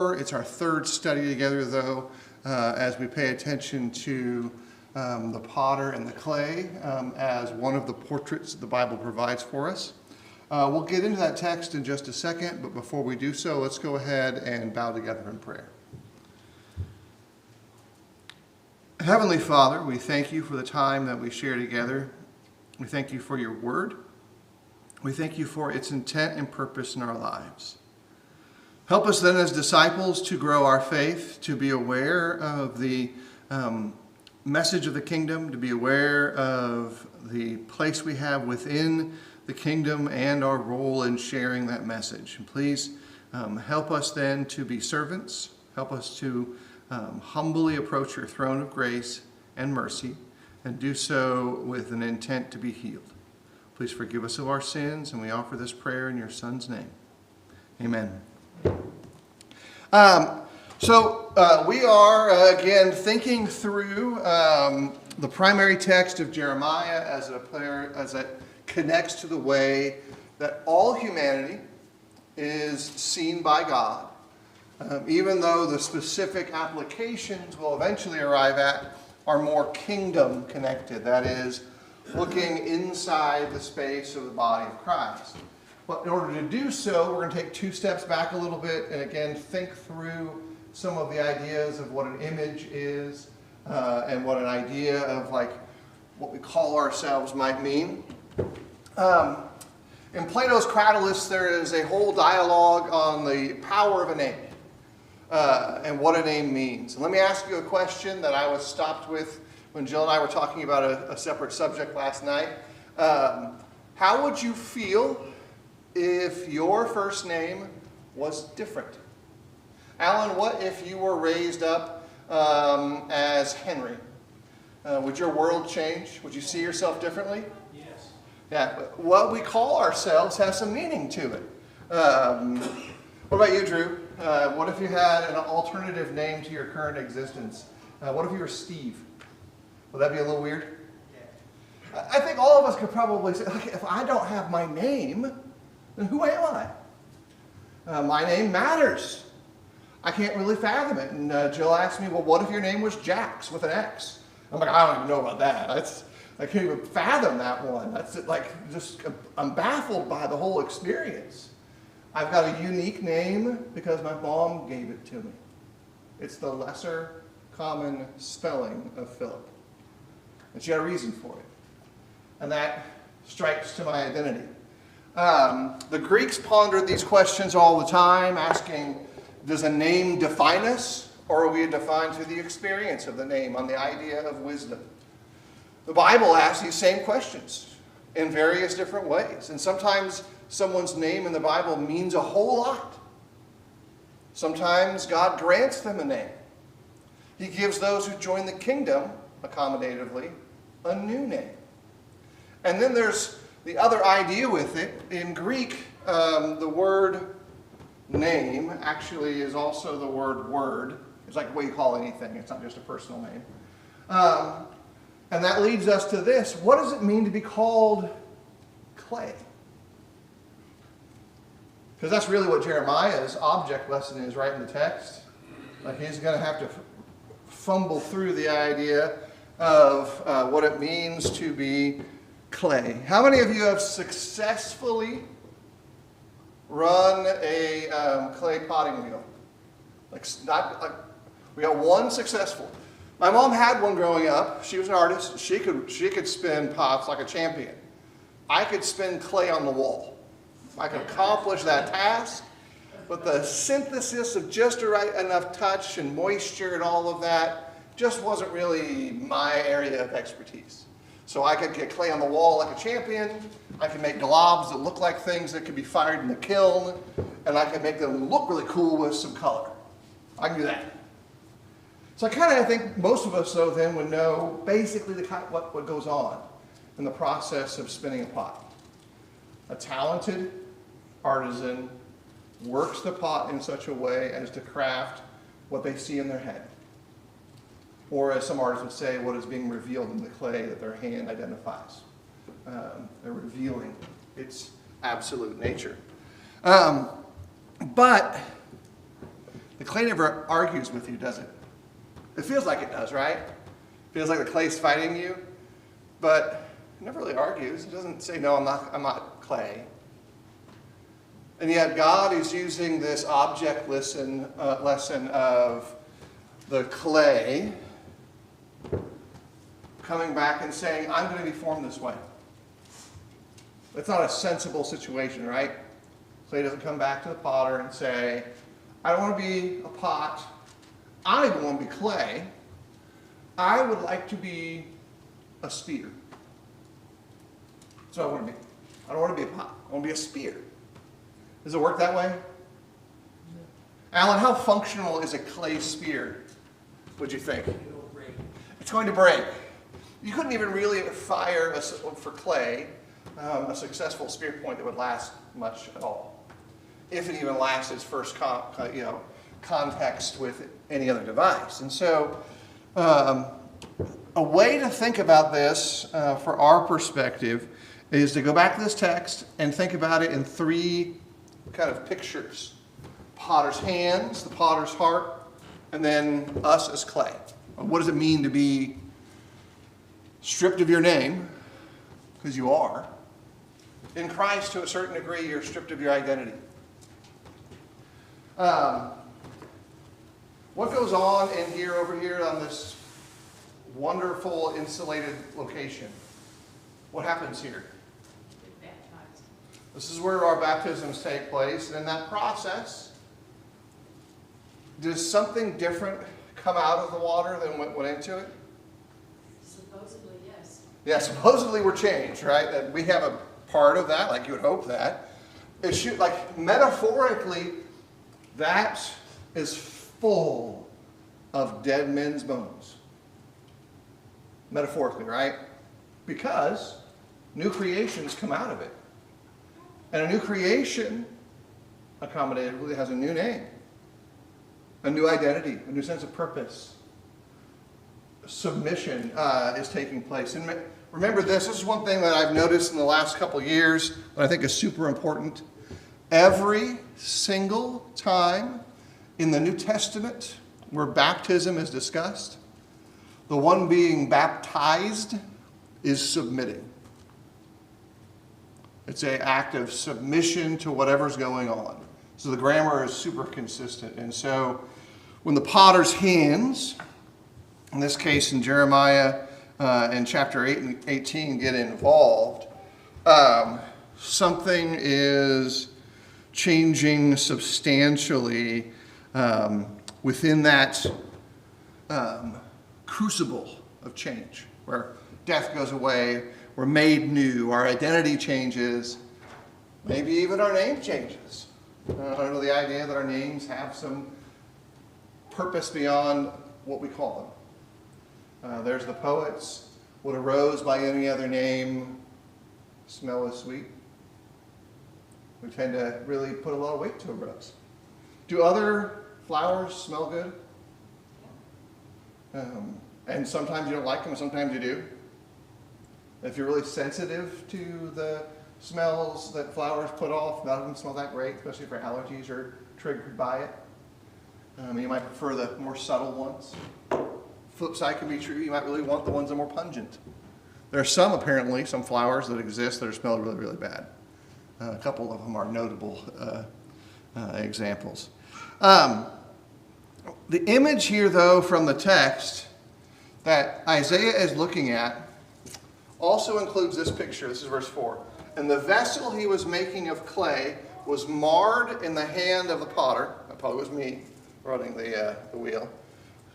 It's our third study together, though, as we pay attention to the potter and the clay as one of the portraits the Bible provides for us. We'll get into that text in just a second, but before we do so, let's go ahead and bow together in prayer. Heavenly Father, we thank you for the time that we share together. We thank you for your word. We thank you for its intent and purpose in our lives. Help us then as disciples to grow our faith, to be aware of the message of the kingdom, to be aware of the place we have within the kingdom and our role in sharing that message. And please help us then to be servants. Help us to humbly approach your throne of grace and mercy and do so with an intent to be healed. Please forgive us of our sins, and we offer this prayer in your Son's name. Amen. We are, again, thinking through the primary text of Jeremiah as it connects to the way that all humanity is seen by God, even though the specific applications we'll eventually arrive at are more kingdom connected, that is, looking inside the space of the body of Christ. But in order to do so, we're going to take two steps back a little bit and again think through some of the ideas of what an image is and what an idea of like what we call ourselves might mean. In Plato's Cratylus, there is a whole dialogue on the power of a name and what a name means. And let me ask you a question that I was stopped with when Jill and I were talking about a separate subject last night. How would you feel if your first name was different? Alan, what if you were raised up as Henry? Would your world change? Would you see yourself differently? Yes. Yeah, what we call ourselves has some meaning to it. What about you, Drew? What if you had an alternative name to your current existence? What if you were Steve? Would that be a little weird? Yeah. I think all of us could probably say, okay, if I don't have my name, then who am I? My name matters. I can't really fathom it. And Jill asked me, well, what if your name was Jax with an X? I'm like, I don't even know about that. I can't even fathom that one. I'm baffled by the whole experience. I've got a unique name because my mom gave it to me. It's the lesser common spelling of Philip. And she had a reason for it. And that strikes to my identity. The Greeks pondered these questions all the time, asking, does a name define us, or are we defined through the experience of the name, on the idea of wisdom? The Bible asks these same questions in various different ways, and sometimes someone's name in the Bible means a whole lot. Sometimes God grants them a name. He gives those who join the kingdom, accommodatively, a new name. And then there's the other idea with it. In Greek, the word name actually is also the word. It's like the way you call anything. It's not just a personal name. And that leads us to this. What does it mean to be called clay? Because that's really what Jeremiah's object lesson is right in the text. Like he's going to have to fumble through the idea of what it means to be clay. How many of you have successfully run a clay potting wheel? We got one successful. My mom had one growing up. She was an artist. She could spin pots like a champion. I could spin clay on the wall. I could accomplish that task, but the synthesis of just right enough touch and moisture and all of that just wasn't really my area of expertise. So I could get clay on the wall like a champion. I could make globs that look like things that could be fired in the kiln, and I could make them look really cool with some color. I can do that. So I think most of us, though, then would know basically what goes on in the process of spinning a pot. A talented artisan works the pot in such a way as to craft what they see in their head. Or as some artists would say, what is being revealed in the clay that their hand identifies. They're revealing its absolute nature. But The clay never argues with you, does it? It feels like it does, right? It feels like the clay's fighting you, but it never really argues. It doesn't say, no, I'm not clay. And yet God is using this object lesson of the clay coming back and saying, I'm going to be formed this way. It's not a sensible situation, right? Clay doesn't come back to the potter and say, I don't want to be a pot. I don't want to be clay. I would like to be a spear. So I want to be. I don't want to be a pot. I want to be a spear. Does it work that way? No. Alan, how functional is a clay spear, would you think? It'll break. It's going to break. You couldn't even really fire, for clay, a successful spear point that would last much at all. If it even lasts its first context with any other device. And so a way to think about this for our perspective is to go back to this text and think about it in three kind of pictures. Potter's hands, the potter's heart, and then us as clay. What does it mean to be stripped of your name? Because you are. In Christ, to a certain degree, you're stripped of your identity. What goes on in here, over here, on this wonderful insulated location? What happens here? Get baptized. This is where our baptisms take place. And in that process, does something different come out of the water than what went into it? Supposedly, yes. Yeah, supposedly we're changed, right? That we have a part of that, like you would hope that. It should, like, metaphorically, that is full of dead men's bones. Metaphorically, right? Because new creations come out of it. And a new creation, accommodatively, has a new name, a new identity, a new sense of purpose. Submission is taking place. And remember this is one thing that I've noticed in the last couple of years that I think is super important. Every single time in the New Testament where baptism is discussed, the one being baptized is submitting. It's an act of submission to whatever's going on. So the grammar is super consistent. And so when the potter's hands, in this case in Jeremiah in chapter 8 and 18, get involved, something is changing substantially within that crucible of change, where death goes away, we're made new, our identity changes, maybe even our name changes. Under the idea that our names have some purpose beyond what we call them. There's the poets. Would a rose by any other name smell as sweet? We tend to really put a lot of weight to a rose. Do other flowers smell good? And sometimes you don't like them, and sometimes you do. If you're really sensitive to the smells that flowers put off, none of them smell that great, especially if your allergies are triggered by it. You might prefer the more subtle ones. Flip side can be true. You might really want the ones that are more pungent. There are some, apparently, some flowers that exist that are smelled really, really bad. A couple of them are notable examples. The image here, though, from the text that Isaiah is looking at also includes this picture. This is verse 4. And the vessel he was making of clay was marred in the hand of the potter. That probably was me running the wheel.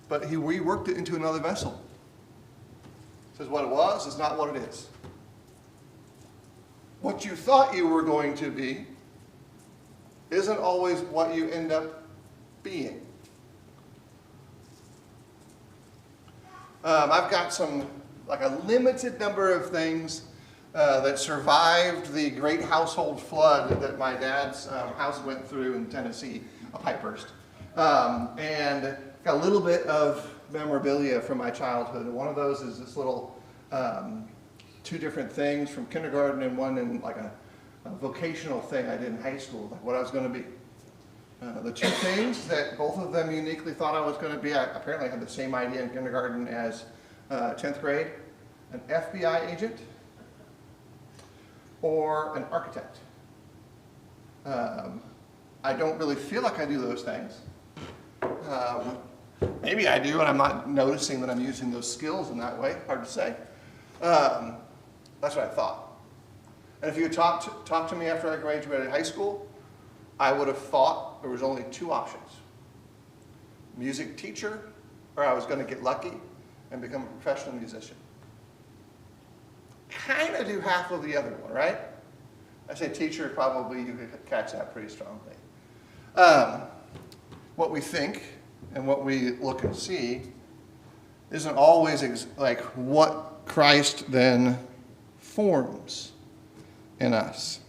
But he reworked it into another vessel. It says what it was is not what it is. What you thought you were going to be isn't always what you end up being. I've got a limited number of things that survived the great household flood that my dad's house went through in Tennessee, a pipe burst. And got a little bit of memorabilia from my childhood. And one of those is this little two different things from kindergarten and one in like a vocational thing I did in high school, like what I was going to be. The two things that both of them uniquely thought I was going to be, I apparently had the same idea in kindergarten as 10th grade, an FBI agent or an architect. I don't really feel like I do those things. Maybe I do, and I'm not noticing that I'm using those skills in that way. Hard to say. That's what I thought. And if you had talked to me after I graduated high school, I would have thought there was only two options. Music teacher, or I was going to get lucky and become a professional musician. Kind of do half of the other one, right? I say teacher, probably you could catch that pretty strongly. What we think and what we look and see isn't always like what Christ then forms in us.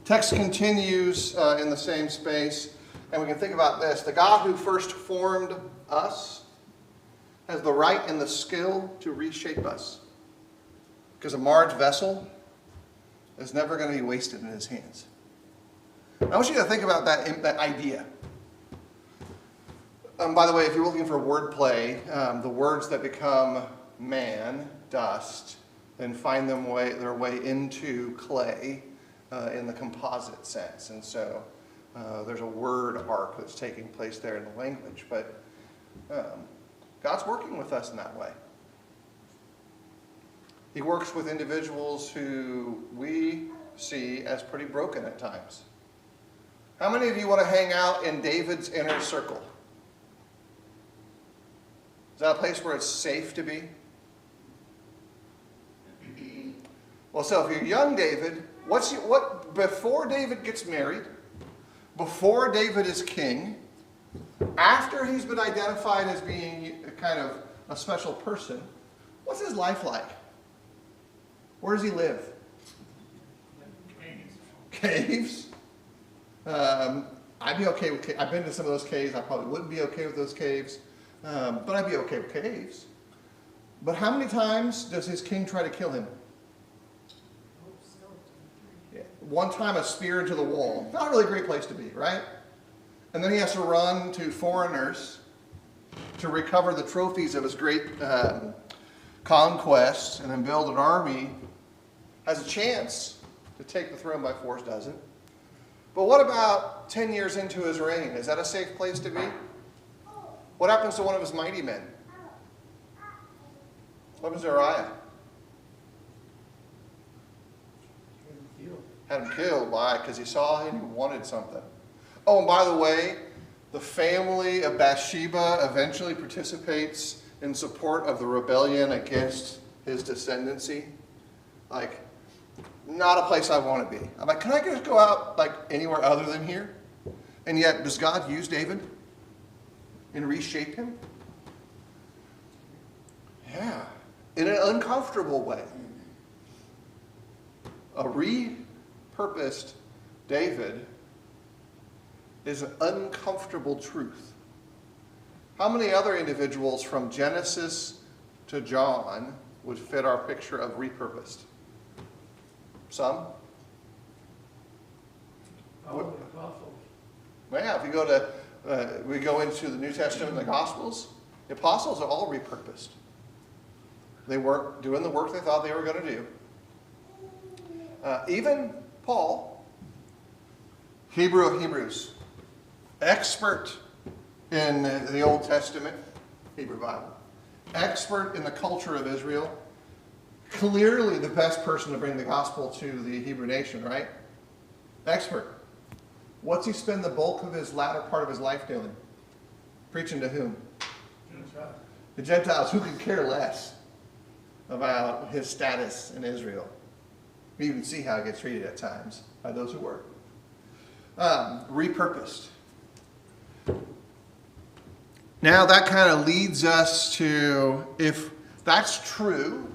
Text continues in the same space, and we can think about this. The God who first formed us has the right and the skill to reshape us, because a marred vessel is never going to be wasted in his hands. I want you to think about that idea. By the way, if you're looking for wordplay, the words that become man, dust, then find their way into clay in the composite sense. And so there's a word arc that's taking place there in the language. But God's working with us in that way. He works with individuals who we see as pretty broken at times. How many of you want to hang out in David's inner circle? Is that a place where it's safe to be? Well, so if you're young David, before David gets married, before David is king, after he's been identified as being kind of a special person, what's his life like? Where does he live? Caves. I'd be okay with caves. I've been to some of those caves. I probably wouldn't be okay with those caves, but I'd be okay with caves. But how many times does his king try to kill him? Yeah. One time a spear into the wall. Not a really great place to be, right? And then he has to run to foreigners to recover the trophies of his great conquest and then build an army. Has a chance to take the throne by force, doesn't. But what about 10 years into his reign? Is that a safe place to be? What happens to one of his mighty men? What happens to Uriah? Had him killed. Why? Because he saw him and wanted something. Oh, and by the way, the family of Bathsheba eventually participates in support of the rebellion against his descendancy. Like, not a place I want to be. I'm like, can I just go out like anywhere other than here? And yet, does God use David and reshape him? Yeah, in an uncomfortable way. A repurposed David is an uncomfortable truth. How many other individuals from Genesis to John would fit our picture of repurposed? Some? All the apostles. Well, yeah, if you go to, we go into the New Testament and the Gospels, the apostles are all repurposed. They weren't doing the work they thought they were going to do. Even Paul, Hebrew of Hebrews, expert in the Old Testament, Hebrew Bible, expert in the culture of Israel, clearly the best person to bring the gospel to the Hebrew nation, right? Expert. What's he spend the bulk of his latter part of his life doing? Preaching to whom? Gentiles. The Gentiles, who could care less about his status in Israel. We even see how he gets treated at times by those who were. Repurposed. Now that kind of leads us to, if that's true,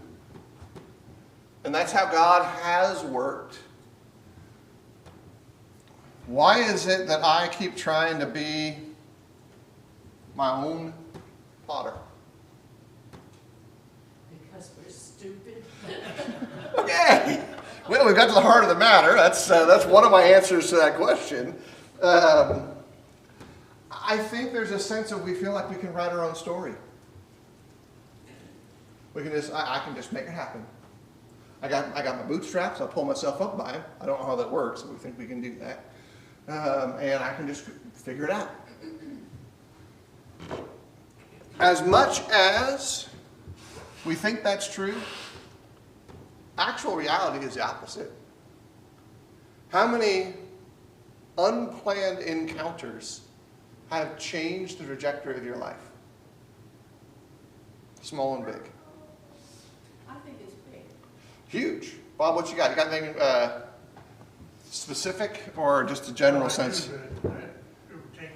and that's how God has worked, why is it that I keep trying to be my own potter? Because we're stupid. Okay, Well, we've got to the heart of the matter. That's one of my answers to that question. I think there's a sense of we feel like we can write our own story. I can just make it happen. I got my bootstraps. I'll pull myself up by them. I don't know how that works, but we think we can do that. And I can just figure it out. As much as we think that's true, actual reality is the opposite. How many unplanned encounters have changed the trajectory of your life? Small and big. I think it's big. Huge. Bob, what you got? You got anything specific or just a general sense? It would take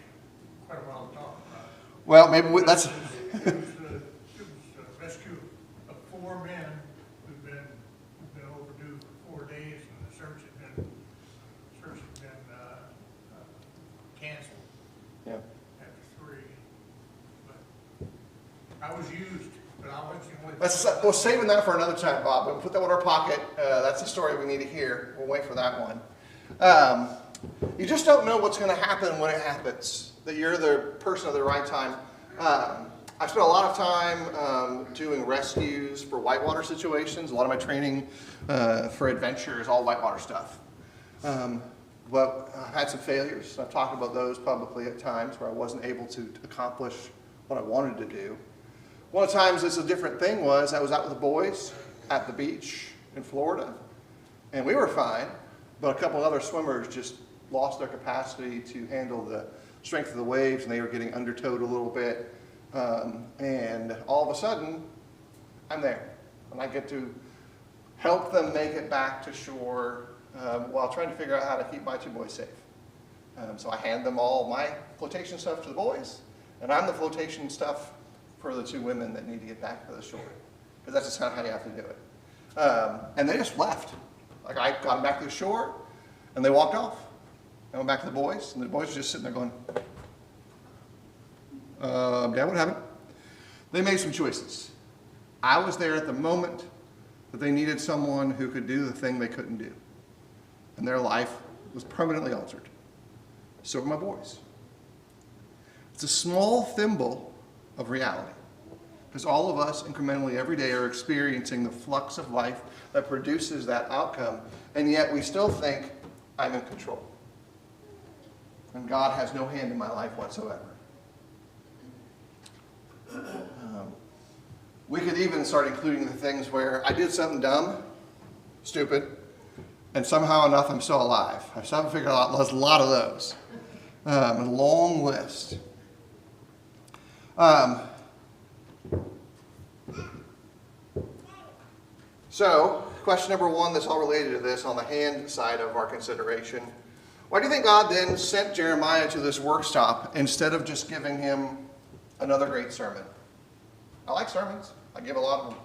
quite a while to talk about. Well, maybe that's... It was a rescue of 4 men who've been overdue for 4 days, and the search had been canceled Yeah. after 3. But I was used, but I wasn't the only. We're saving that for another time, Bob. We'll put that in our pocket. That's the story we need to hear. We'll wait for that one. You just don't know what's going to happen when it happens, that you're the person at the right time. I spent a lot of time doing rescues for whitewater situations. A lot of my training for adventure is all whitewater stuff. But I've had some failures. I've talked about those publicly at times where I wasn't able to accomplish what I wanted to do. One of the times it's a different thing was I was out with the boys at the beach in Florida, and we were fine, but a couple other swimmers just lost their capacity to handle the strength of the waves, and they were getting undertowed a little bit. And all of a sudden, I'm there, and I get to help them make it back to shore while trying to figure out how to keep my 2 boys safe. So I hand them all my flotation stuff to the boys, and I'm the flotation stuff for the 2 women that need to get back to the shore, because that's just how you have to do it. And they just left. Like I got them back to the shore, and they walked off. I went back to the boys, and the boys were just sitting there going, Dad, what happened? They made some choices. I was there at the moment that they needed someone who could do the thing they couldn't do. And their life was permanently altered. So were my boys. It's a small thimble of reality. Because all of us incrementally every day are experiencing the flux of life that produces that outcome. And yet we still think, I'm in control. And God has no hand in my life whatsoever. We could even start including the things where I did something dumb, stupid, and somehow enough I'm still alive. I've started to figure out there's a lot of those. A long list. So, question number 1 that's all related to this on the hand side of our consideration. Why do you think God then sent Jeremiah to this workshop instead of just giving him another great sermon? I like sermons. I give a lot of them.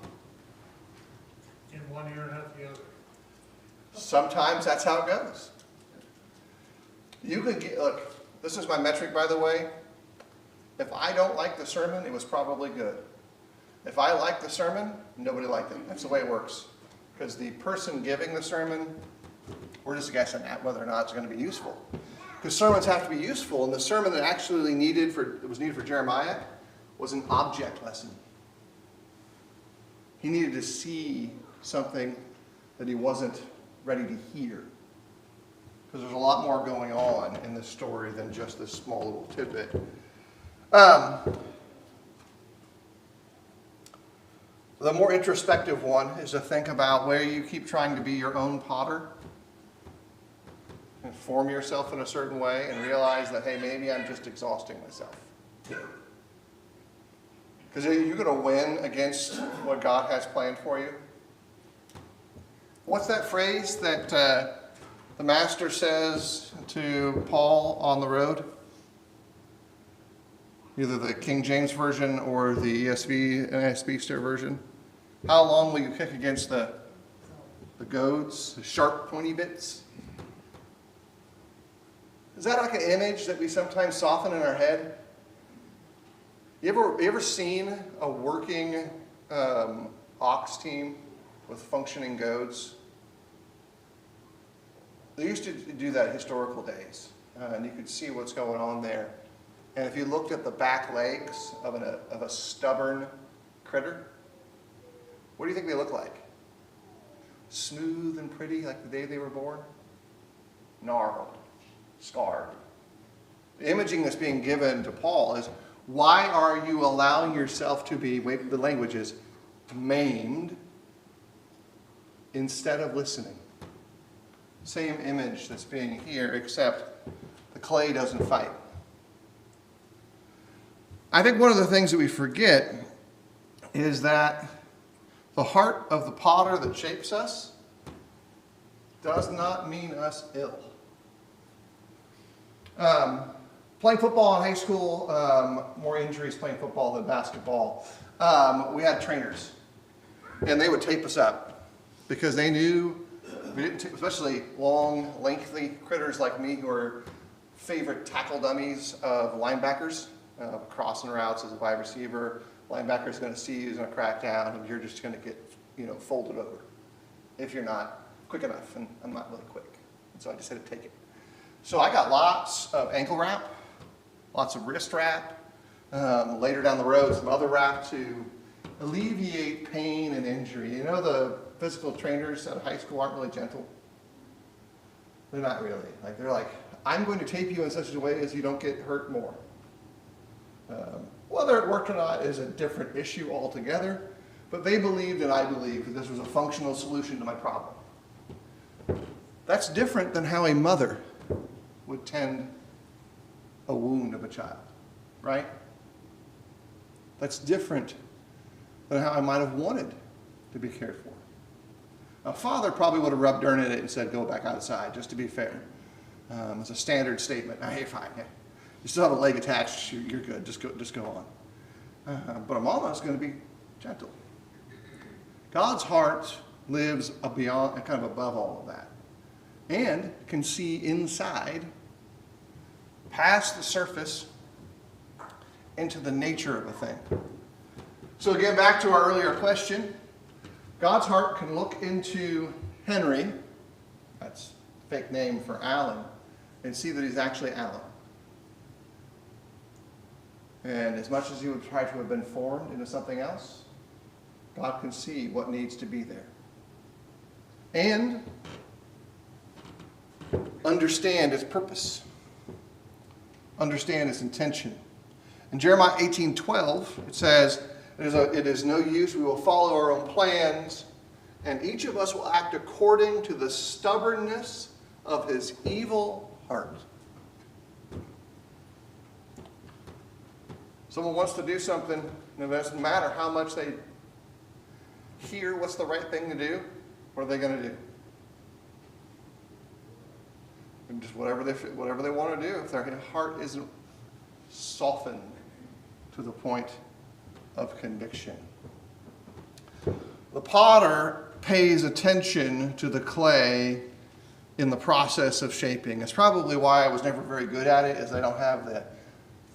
In one ear and out the other. Sometimes that's how it goes. You could get, look, this is my metric, by the way. If I don't like the sermon, it was probably good. If I like the sermon, nobody liked it. That's the way it works. Because the person giving the sermon, we're just guessing at whether or not it's going to be useful. Because sermons have to be useful, and the sermon that actually was needed for Jeremiah was an object lesson. He needed to see something that he wasn't ready to hear. Because there's a lot more going on in this story than just this small little tidbit. The more introspective one is to think about where you keep trying to be your own potter and form yourself in a certain way and realize that, hey, maybe I'm just exhausting myself. Because are you going to win against what God has planned for you? What's that phrase that the master says to Paul on the road? Either the King James Version or the ESV and NSB version. How long will you kick against the goads, the sharp pointy bits? Is that like an image that we sometimes soften in our head? You ever seen a working ox team with functioning goads? they used to do that at historical days, and you could see what's going on there. And if you looked at the back legs of a stubborn critter, what do you think they look like? Smooth and pretty like the day they were born? Gnarled, scarred. The imaging that's being given to Paul is, why are you allowing yourself to be, wait, the language is, maimed instead of listening? Same image that's being here, except the clay doesn't fight. I think one of the things that we forget is that the heart of the potter that shapes us does not mean us ill. Playing football in high school, more injuries playing football than basketball. We had trainers, and they would tape us up because they knew we didn't, especially long, lengthy critters like me who are favorite tackle dummies of linebackers, crossing routes as a wide receiver. Linebacker's going to see you, he's going to crack down, and you're just going to get, folded over if you're not quick enough. And I'm not really quick, and so I just had to take it. So I got lots of ankle wrap, lots of wrist wrap. Later down the road, some other wrap to alleviate pain and injury. You know, the physical trainers at high school aren't really gentle. They're not really. They're like, I'm going to tape you in such a way as you don't get hurt more. Whether it worked or not is a different issue altogether, but they believed and I believed that this was a functional solution to my problem. That's different than how a mother would tend a wound of a child, right? That's different than how I might have wanted to be cared for. A father probably would have rubbed dirt in it and said, go back outside, just to be fair. It's a standard statement. Now, hey, fine. Hey, you still have a leg attached, you're good, just go on. But a mama is going to be gentle. God's heart lives beyond, kind of above all of that, and can see inside, past the surface, into the nature of a thing. So again, back to our earlier question, God's heart can look into Henry, that's a fake name for Alan, and see that he's actually Alan. And as much as he would try to have been formed into something else, God can see what needs to be there. And understand its purpose. Understand its intention. In Jeremiah 18:12, it says, it is no use, we will follow our own plans, and each of us will act according to the stubbornness of his evil heart. Someone wants to do something, and it doesn't matter how much they hear what's the right thing to do, what are they going to do? And just whatever they want to do, if their heart isn't softened to the point of conviction. The potter pays attention to the clay in the process of shaping. It's probably why I was never very good at it, is I don't have the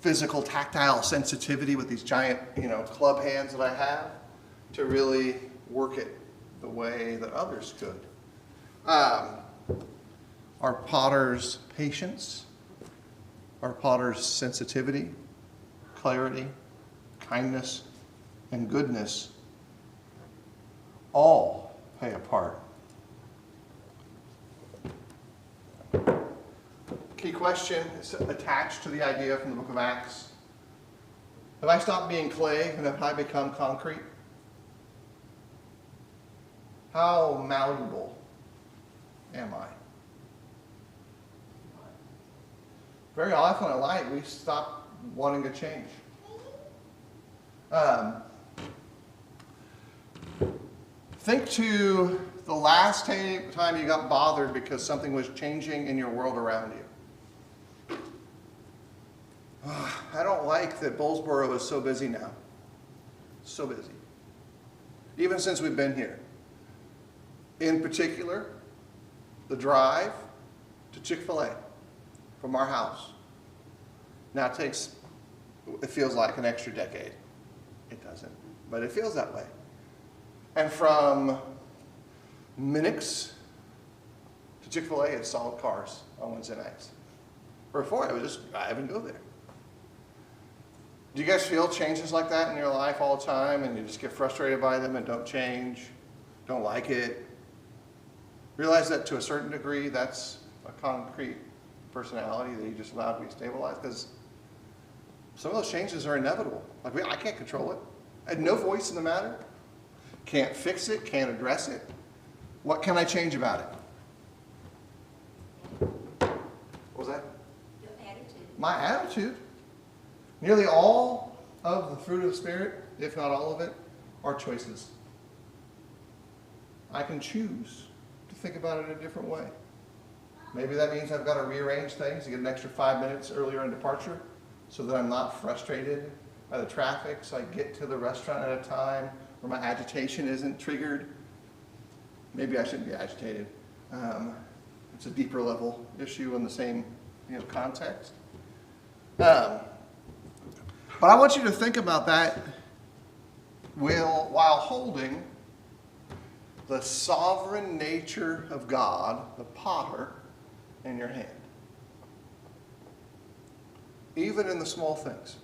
physical tactile sensitivity with these giant, club hands that I have to really work it the way that others could. Our potter's patience, our potter's sensitivity, clarity, kindness, and goodness all play a part. Key question is attached to the idea from the book of Acts. Have I stopped being clay and have I become concrete? How malleable am I? Very often in life we stop wanting to change. Think to the last time you got bothered because something was changing in your world around you. I don't like that Bullsboro is so busy now. So busy. Even since we've been here. In particular, the drive to Chick-fil-A from our house. Now it feels like an extra decade. It doesn't, but it feels that way. And from Minix to to Chick-fil-A and solid cars on Wednesday nights. Before, I would just drive and go there. Do you guys feel changes like that in your life all the time and you just get frustrated by them and don't change, don't like it? Realize that to a certain degree, that's a concrete personality that you just allow to be stabilized, because some of those changes are inevitable. Like, I can't control it. I had no voice in the matter. Can't fix it, can't address it. What can I change about it? What was that? Your attitude. My attitude. Nearly all of the fruit of the Spirit, if not all of it, are choices. I can choose to think about it a different way. Maybe that means I've got to rearrange things to get an extra 5 minutes earlier in departure so that I'm not frustrated by the traffic, so I get to the restaurant at a time where my agitation isn't triggered. Maybe I shouldn't be agitated. It's a deeper level issue in the same context. But I want you to think about that while holding the sovereign nature of God, the potter, in your hand. Even in the small things.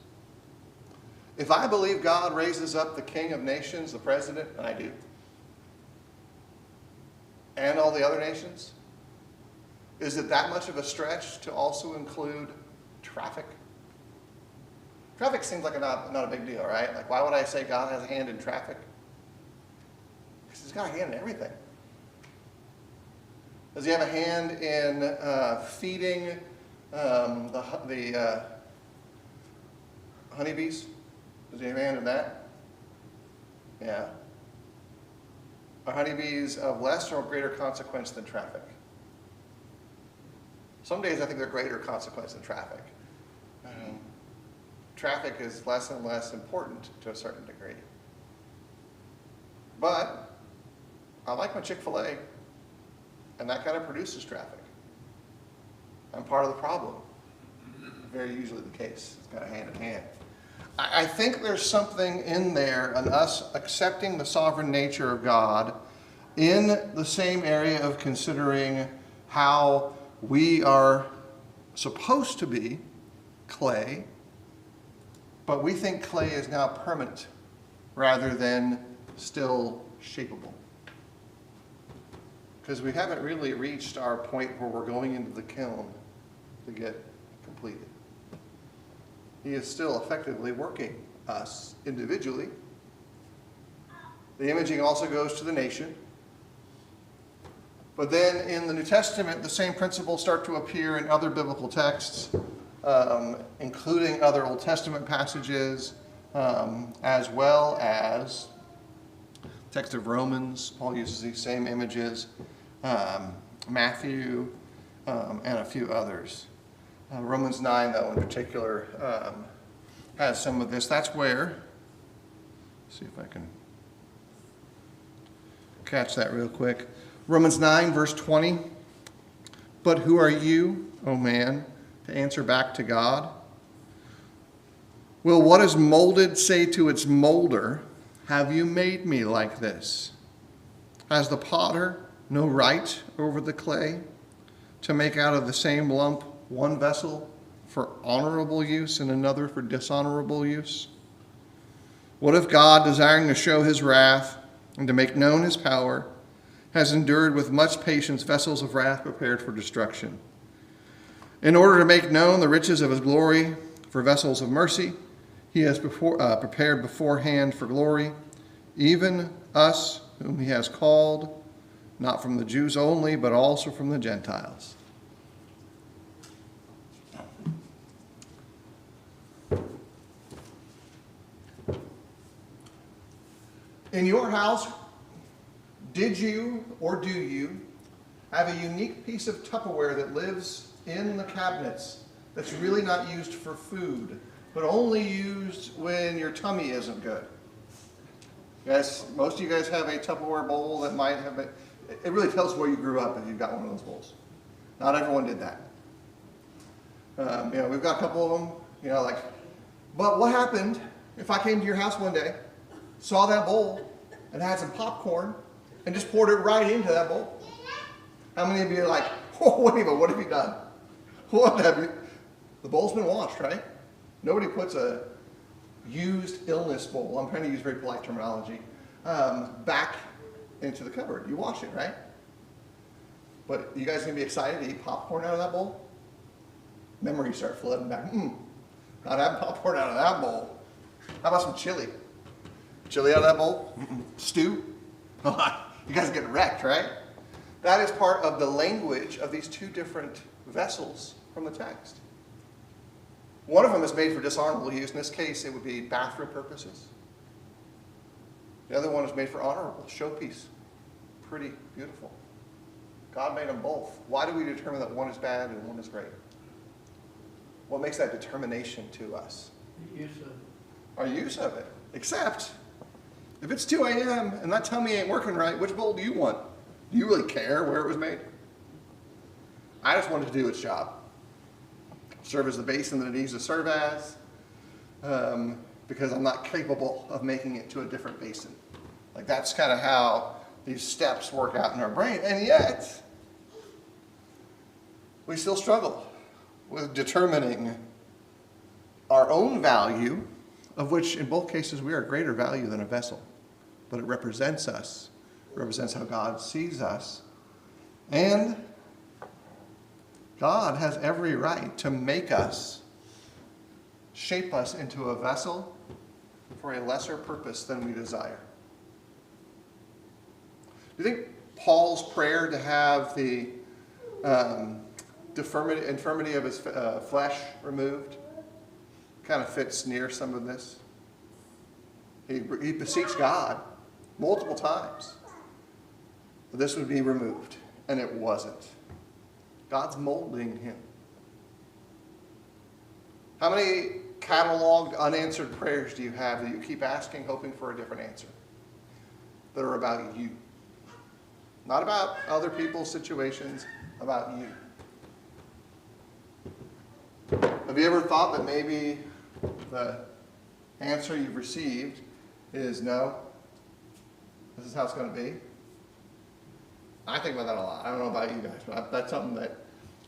If I believe God raises up the King of nations, the president, and I do, and all the other nations, is it that much of a stretch to also include traffic? Traffic seems like not a big deal, right? Like, why would I say God has a hand in traffic? Because he's got a hand in everything. Does he have a hand in feeding the honeybees? Does he have a hand in that? Yeah. Are honeybees of less or greater consequence than traffic? Some days I think they're greater consequence than traffic. Traffic is less and less important to a certain degree. But I like my Chick-fil-A, and that kind of produces traffic. I'm part of the problem. Very usually the case. It's kind of hand in hand. I think there's something in there in us accepting the sovereign nature of God in the same area of considering how we are supposed to be clay, but we think clay is now permanent rather than still shapeable. Because we haven't really reached our point where we're going into the kiln to get completed. He is still effectively working us individually. The imaging also goes to the nation. But then in the New Testament, the same principles start to appear in other biblical texts, including other Old Testament passages, as well as the text of Romans. Paul uses these same images, Matthew, and a few others. Romans 9, though, in particular, has some of this. That's where, let's see if I can catch that real quick. Romans 9, verse 20. But who are you, O man, to answer back to God? Will what is molded say to its molder, have you made me like this? Has the potter no right over the clay to make out of the same lump one vessel for honorable use and another for dishonorable use? What if God, desiring to show his wrath and to make known his power, has endured with much patience vessels of wrath prepared for destruction, in order to make known the riches of his glory for vessels of mercy, he has prepared beforehand for glory, even us whom he has called, not from the Jews only, but also from the Gentiles. In your house, did you or do you have a unique piece of Tupperware that lives in the cabinets that's really not used for food, but only used when your tummy isn't good? Yes, most of you guys have a Tupperware bowl that might have it. It really tells where you grew up if you've got one of those bowls. Not everyone did that. We've got a couple of them, but what happened if I came to your house one day, saw that bowl, and had some popcorn, and just poured it right into that bowl? How many of you are like, oh, wait a minute, what have you done? What have you? The bowl's been washed, right? Nobody puts a used illness bowl, I'm trying to use very polite terminology, back into the cupboard. You wash it, right? But you guys gonna be excited to eat popcorn out of that bowl? Memories start flooding back. Not having popcorn out of that bowl. How about some chili? Chili out of that bowl? Stew? You guys get wrecked, right? That is part of the language of these two different vessels from the text. One of them is made for dishonorable use. In this case, it would be bathroom purposes. The other one is made for honorable, showpiece. Pretty beautiful. God made them both. Why do we determine that one is bad and one is great? What makes that determination to us? The use of Our use of it. Except, if it's 2 a.m. and that tummy ain't working right, which bowl do you want? Do you really care where it was made? I just wanted to do its job. Serve as the basin that it needs to serve as, because I'm not capable of making it to a different basin. Like that's kind of how these steps work out in our brain. And yet, we still struggle with determining our own value, of which in both cases we are greater value than a vessel. But it represents us. It represents how God sees us. And God has every right to make us, shape us into a vessel for a lesser purpose than we desire. Do you think Paul's prayer to have the infirmity of his flesh removed kind of fits near some of this? He beseeched God multiple times that this would be removed, and it wasn't. God's molding him. How many cataloged unanswered prayers do you have that you keep asking, hoping for a different answer? That are about you. Not about other people's situations, about you. Have you ever thought that maybe the answer you've received is no? This is how it's going to be? I think about that a lot. I don't know about you guys, but that's something that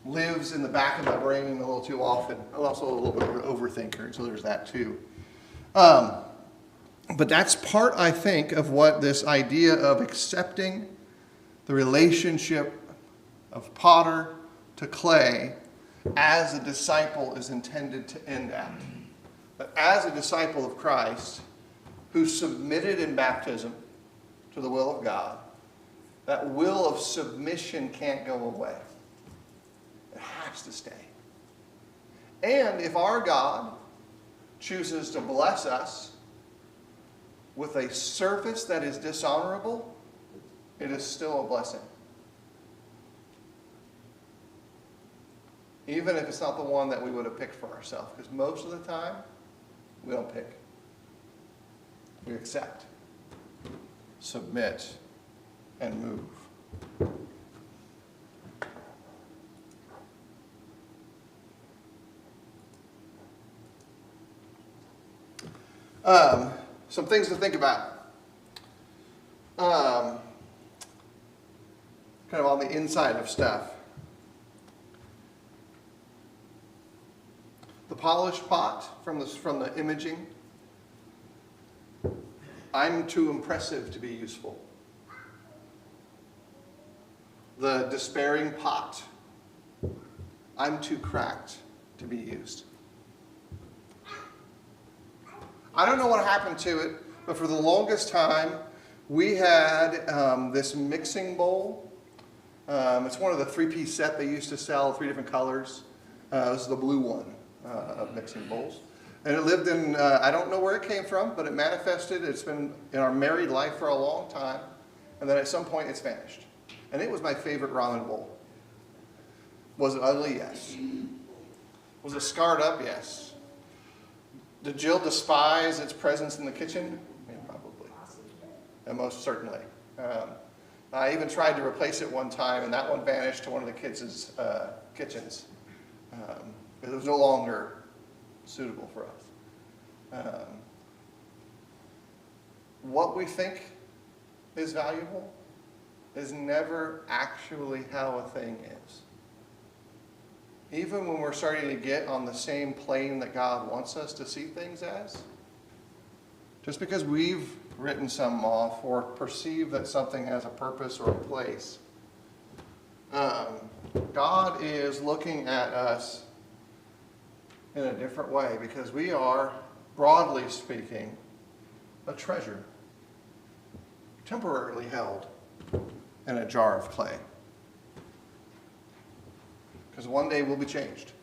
lives in the back of my brain a little too often. I'm also a little bit of an overthinker, so there's that too. But that's part, I think, of what this idea of accepting the relationship of potter to clay as a disciple is intended to end at. But as a disciple of Christ, who submitted in baptism to the will of God, that will of submission can't go away. It has to stay. And if our God chooses to bless us with a service that is dishonorable, it is still a blessing. Even if it's not the one that we would have picked for ourselves. Because most of the time, we don't pick. We accept, submit, and move. Some things to think about. Kind of on the inside of stuff. The polished pot from the imaging. I'm too impressive to be useful. The despairing pot. I'm too cracked to be used. I don't know what happened to it, but for the longest time, we had this mixing bowl. It's one of the 3-piece set they used to sell, 3 different colors. This is the blue one of mixing bowls. And it lived in, I don't know where it came from, but it manifested. It's been in our married life for a long time. And then at some point, it's vanished. And it was my favorite ramen bowl. Was it ugly? Yes. Was it scarred up? Yes. Did Jill despise its presence in the kitchen? Yeah, probably. And most certainly. I even tried to replace it one time, and that one vanished to one of the kids' kitchens. Because it was no longer suitable for us. What we think is valuable is never actually how a thing is. Even when we're starting to get on the same plane that God wants us to see things as, just because we've written some off or perceive that something has a purpose or a place, God is looking at us in a different way because we are, broadly speaking, a treasure, temporarily held in a jar of clay. Because one day we'll be changed.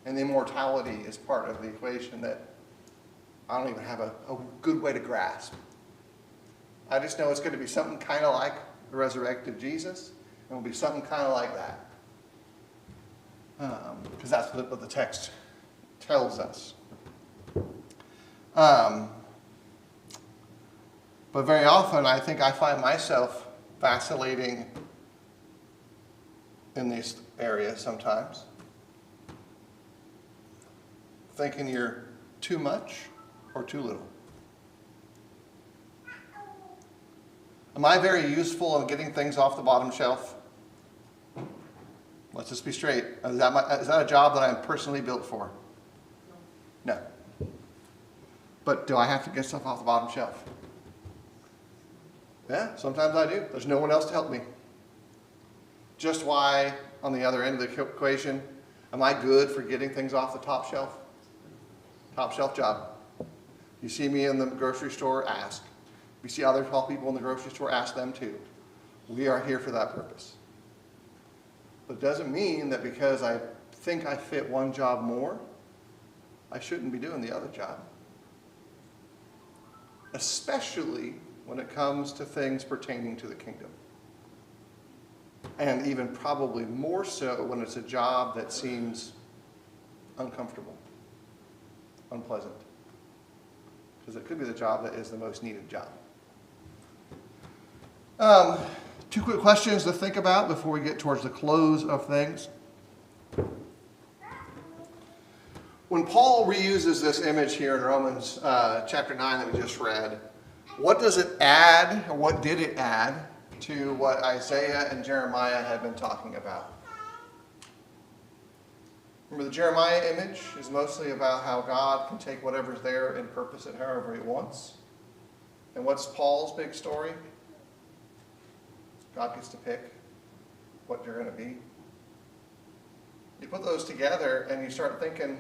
And immortality is part of the equation that I don't even have a good way to grasp. I just know it's going to be something kind of like the resurrected Jesus, and it'll be something kind of like that. Because that's what the text tells us. But very often I think I find myself vacillating in these areas sometimes. Thinking you're too much or too little. Am I very useful in getting things off the bottom shelf? Let's just be straight. Is that a job that I'm personally built for? No. But do I have to get stuff off the bottom shelf? Yeah, sometimes I do. There's no one else to help me. Just why, on the other end of the equation, am I good for getting things off the top shelf? Top shelf job. You see me in the grocery store, ask. You see other tall people in the grocery store, ask them too. We are here for that purpose. But it doesn't mean that because I think I fit one job more, I shouldn't be doing the other job. Especially when it comes to things pertaining to the kingdom. And even probably more so when it's a job that seems uncomfortable, unpleasant. Because it could be the job that is the most needed job. Two quick questions to think about before we get towards the close of things. When Paul reuses this image here in Romans chapter 9 that we just read, what does it add, or what did it add to what Isaiah and Jeremiah had been talking about? Remember, the Jeremiah image is mostly about how God can take whatever's there and purpose it however he wants. And what's Paul's big story? God gets to pick what you're going to be. You put those together and you start thinking,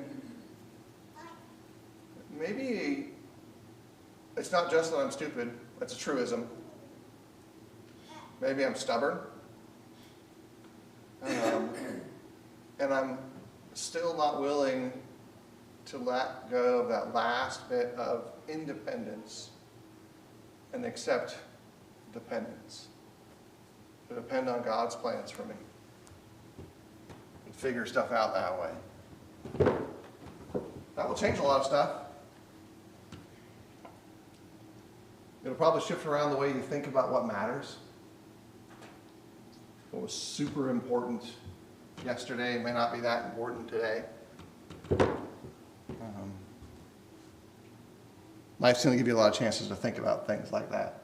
maybe it's not just that I'm stupid. That's a truism. Maybe I'm stubborn. And I'm still not willing to let go of that last bit of independence and accept dependence. To depend on God's plans for me. And figure stuff out that way. That will change a lot of stuff. It'll probably shift around the way you think about what matters. What was super important yesterday may not be that important today. Life's going to give you a lot of chances to think about things like that.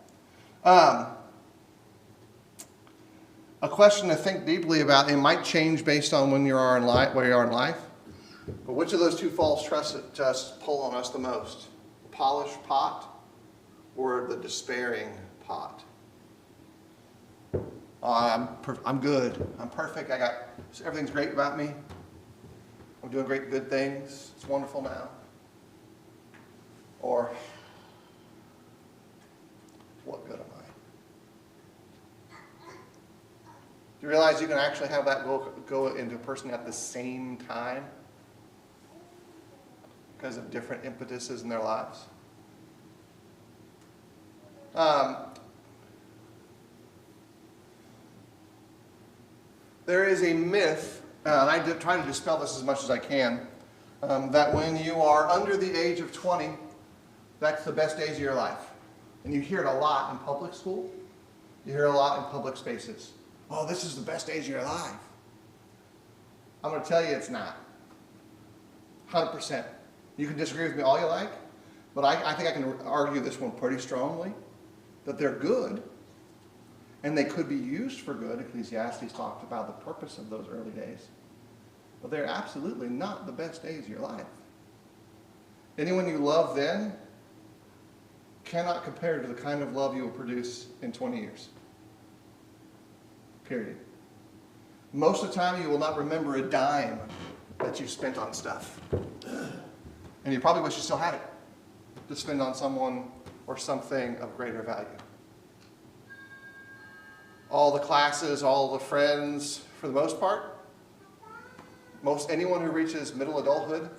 A question to think deeply about. It might change based on when you are in life, where you are in life. But which of those two false trusts pull on us the most? The polished pot or the despairing pot? Oh, I'm good. I'm perfect. Everything's great about me. I'm doing great, good things. It's wonderful now. Or, what good am I? Do you realize you can actually have that go into a person at the same time because of different impetuses in their lives? There is a myth, and I try to dispel this as much as I can, that when you are under the age of 20, that's the best days of your life. And you hear it a lot in public school. You hear it a lot in public spaces. Oh, this is the best days of your life. I'm going to tell you it's not. 100%. You can disagree with me all you like, but I think I can argue this one pretty strongly, that they're good. And they could be used for good. Ecclesiastes talked about the purpose of those early days. But they're absolutely not the best days of your life. Anyone you love then cannot compare to the kind of love you will produce in 20 years. Period. Most of the time you will not remember a dime that you spent on stuff. And you probably wish you still had it to spend on someone or something of greater value. All the classes, all the friends, for the most part, anyone who reaches middle adulthood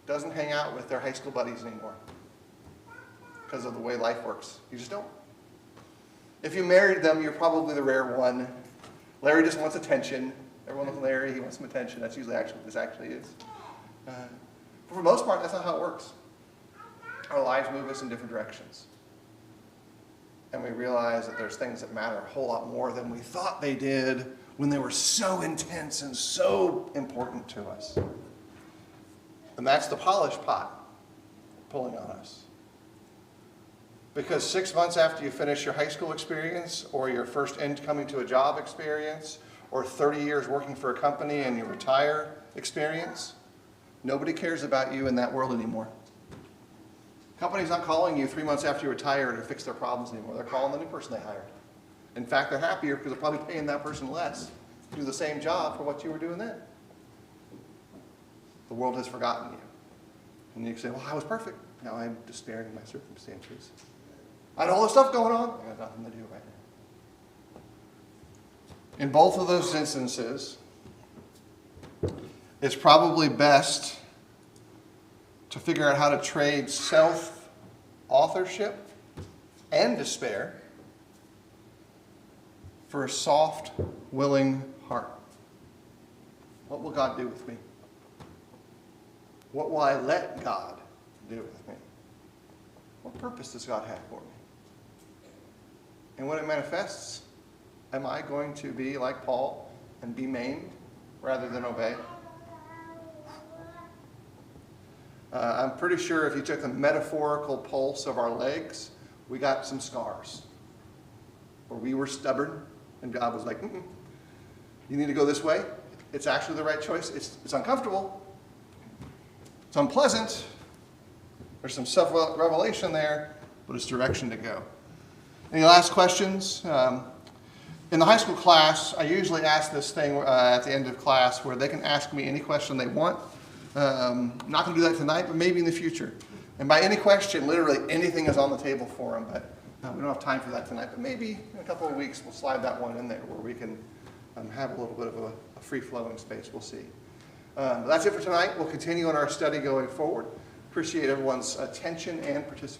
doesn't hang out with their high school buddies anymore because of the way life works. You just don't. If you married them, you're probably the rare one. Larry just wants attention. Everyone loves Larry, he wants some attention. That's usually what this actually is. But for the most part, that's not how it works. Our lives move us in different directions. And we realize that there's things that matter a whole lot more than we thought they did when they were so intense and so important to us. And that's the polish pot pulling on us. Because 6 months after you finish your high school experience, or your first incoming to a job experience, or 30 years working for a company and you retire experience, nobody cares about you in that world anymore. Company's not calling you 3 months after you retire to fix their problems anymore. They're calling the new person they hired. In fact, they're happier because they're probably paying that person less to do the same job for what you were doing then. The world has forgotten you. And you can say, well, I was perfect. Now I'm despairing in my circumstances. I had all this stuff going on. I got nothing to do right now. In both of those instances, it's probably best to figure out how to trade self-authorship and despair for a soft, willing heart. What will God do with me? What will I let God do with me? What purpose does God have for me? And when it manifests, am I going to be like Paul and be maimed rather than obey? I'm pretty sure if you took the metaphorical pulse of our legs, we got some scars. Or we were stubborn, and God was like, you need to go this way. It's actually the right choice. It's uncomfortable. It's unpleasant. There's some self-revelation there, but it's direction to go. Any last questions? In the high school class, I usually ask this thing at the end of class where they can ask me any question they want. I'm not going to do that tonight, but maybe in the future. And by any question, literally anything is on the table for them, but we don't have time for that tonight. But maybe in a couple of weeks, we'll slide that one in there where we can have a little bit of a free-flowing space. We'll see. But that's it for tonight. We'll continue on our study going forward. Appreciate everyone's attention and participation.